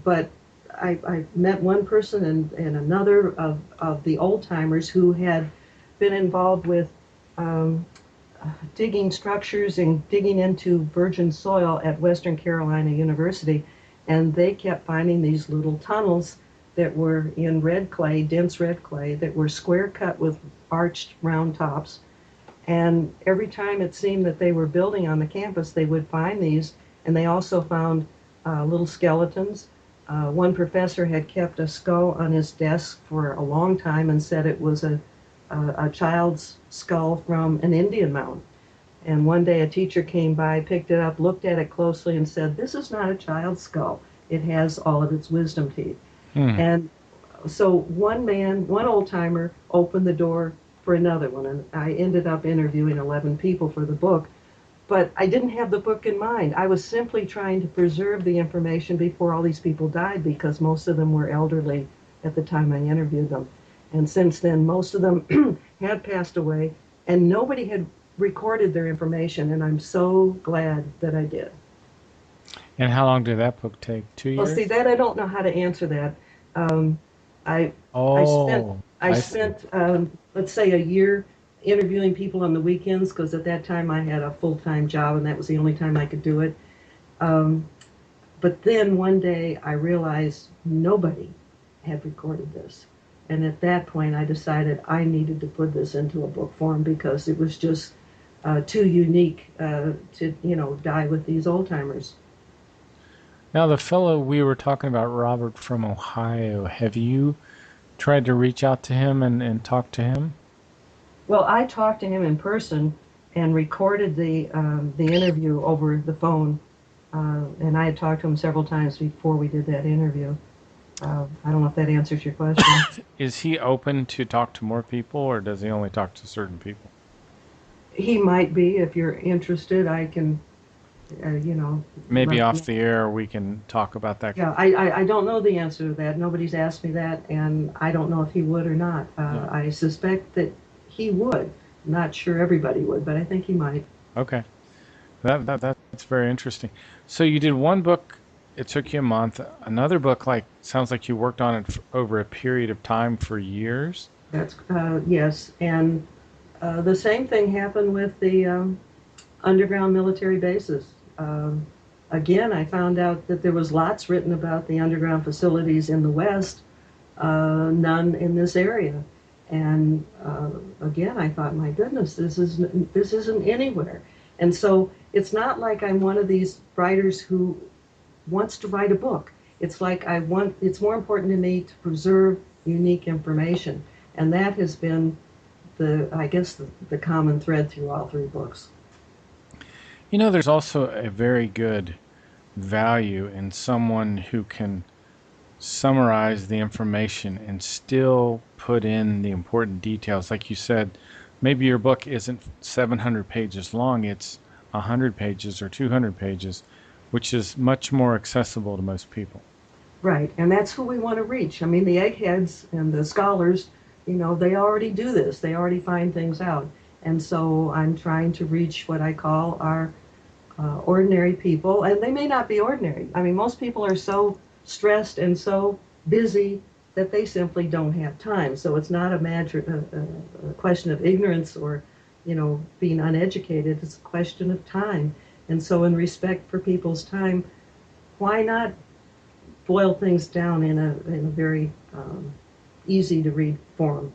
but I met one person and another of the old timers who had been involved with um, digging structures and digging into virgin soil at Western Carolina University, and they kept finding these little tunnels that were in red clay, dense red clay, that were square cut with arched round tops. And every time it seemed that they were building on the campus, they would find these, and they also found little skeletons. One professor had kept a skull on his desk for a long time and said it was a child's skull from an Indian mound. And one day a teacher came by, picked it up, looked at it closely, and said, "This is not a child's skull. It has all of its wisdom teeth." Hmm. And so one man, one old timer, opened the door for another one, and I ended up interviewing 11 people for the book. But I didn't have the book in mind. I was simply trying to preserve the information before all these people died because most of them were elderly at the time I interviewed them. And since then, most of them had passed away, and nobody had recorded their information, and I'm so glad that I did. And how long did that book take? Two Well, see, years? that I don't know how to answer that. Um, I I spent Oh, I I see. spent let's say a year interviewing people on the weekends because at that time I had a full-time job and that was the only time I could do it. Um, but then one day I realized nobody had recorded this, and at that point I decided I needed to put this into a book form because it was just too unique to die with these old timers. Now, the fellow we were talking about, Robert from Ohio, have you tried to reach out to him and talk to him? Well, I talked to him in person and recorded the interview over the phone, and I had talked to him several times before we did that interview. I don't know if that answers your question. Is he open to talk to more people, or does he only talk to certain people? He might be if you're interested. I can, you know, Maybe let. off the air we can talk about that. Yeah, I don't know the answer to that. Nobody's asked me that, and I don't know if he would or not. Yeah. I suspect that he would. Not sure everybody would, but I think he might. Okay. That's very interesting. So you did one book, it took you a month. Another book, like, sounds like you worked on it over a period of time for years. That's yes, and the same thing happened with the underground military bases. Again, I found out that there was lots written about the underground facilities in the West, none in this area. And again, I thought, my goodness, this isn't anywhere. And so it's not like I'm one of these writers who wants to write a book. It's like I want. It's more important to me to preserve unique information, and that has been I guess the common thread through all three books. You know, there's also a very good value in someone who can summarize the information and still put in the important details. Like you said, maybe your book isn't 700 pages long, it's 100 pages or 200 pages, which is much more accessible to most people. Right, and that's who we want to reach. I mean, the eggheads and the scholars, they already do this. They already find things out. And so I'm trying to reach what I call our ordinary people, and they may not be ordinary. I mean, most people are so stressed and so busy that they simply don't have time. So it's not a question of ignorance or, being uneducated. It's a question of time. And so, in respect for people's time, why not boil things down in a very easy to read form?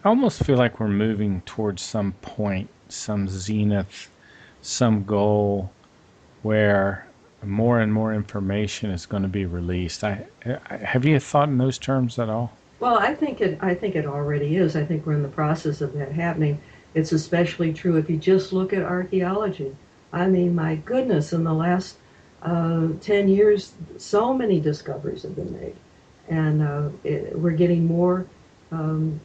I almost feel like we're moving towards some point, some zenith, some goal where more and more information is going to be released. Have you thought in those terms at all? Well, I think it already is. I think we're in the process of that happening. It's especially true if you just look at archaeology. I mean, my goodness, in the last 10 years, so many discoveries have been made. And we're getting more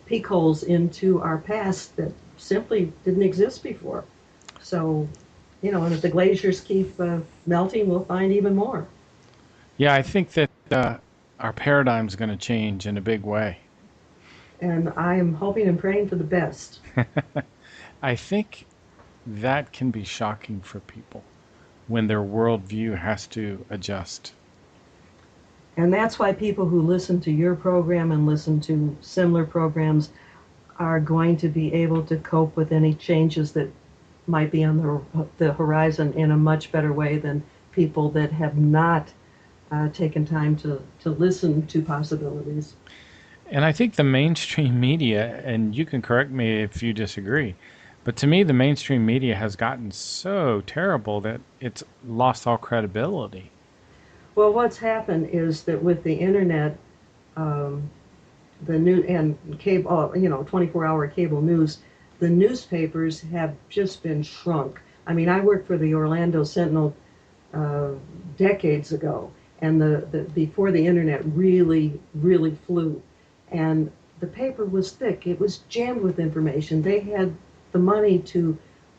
peek holes into our past that simply didn't exist before. So, and if the glaciers keep melting, we'll find even more. Yeah, I think that our paradigm's going to change in a big way. And I am hoping and praying for the best. I think that can be shocking for people when their worldview has to adjust. And that's why people who listen to your program and listen to similar programs are going to be able to cope with any changes that might be on the horizon in a much better way than people that have not taken time to listen to possibilities. And I think the mainstream media, and you can correct me if you disagree, but to me, the mainstream media has gotten so terrible that it's lost all credibility. Well, what's happened is that with the internet, um, the new and cable, 24-hour cable news, the newspapers have just been shrunk. I mean, I worked for the Orlando Sentinel uh, decades ago, and the before the internet really flew, and the paper was thick. It was jammed with information. They had the money to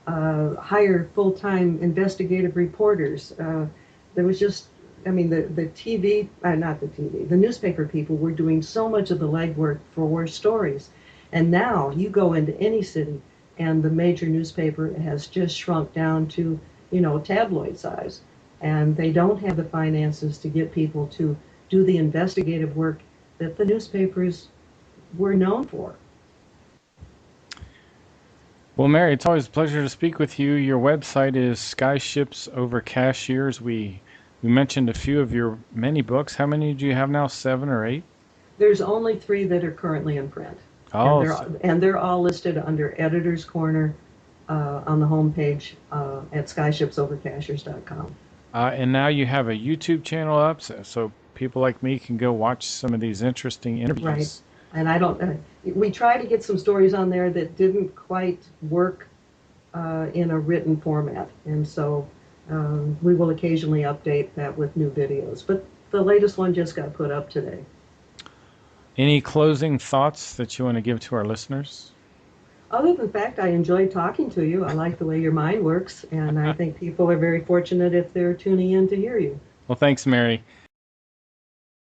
hire full-time investigative reporters. There was just, I mean, the TV, not the TV, the newspaper people were doing so much of the legwork for stories. And now you go into any city, and the major newspaper has just shrunk down to, tabloid size. And they don't have the finances to get people to do the investigative work that the newspapers were known for. Well, Mary, it's always a pleasure to speak with you. Your website is Skyships Over Cashiers. We mentioned a few of your many books. How many do you have now? Seven or eight? There's only three that are currently in print, and Oh, they're and they're all listed under Editor's Corner on the homepage at skyshipsovercashers.com. and now you have a YouTube channel up, so people like me can go watch some of these interesting Right. interviews. And I don't. We try to get some stories on there that didn't quite work in a written format, and so we will occasionally update that with new videos. But the latest one just got put up today. Any closing thoughts that you want to give to our listeners? Other than the fact, I enjoyed talking to you. I like the way your mind works, and I think people are very fortunate if they're tuning in to hear you. Well, thanks, Mary.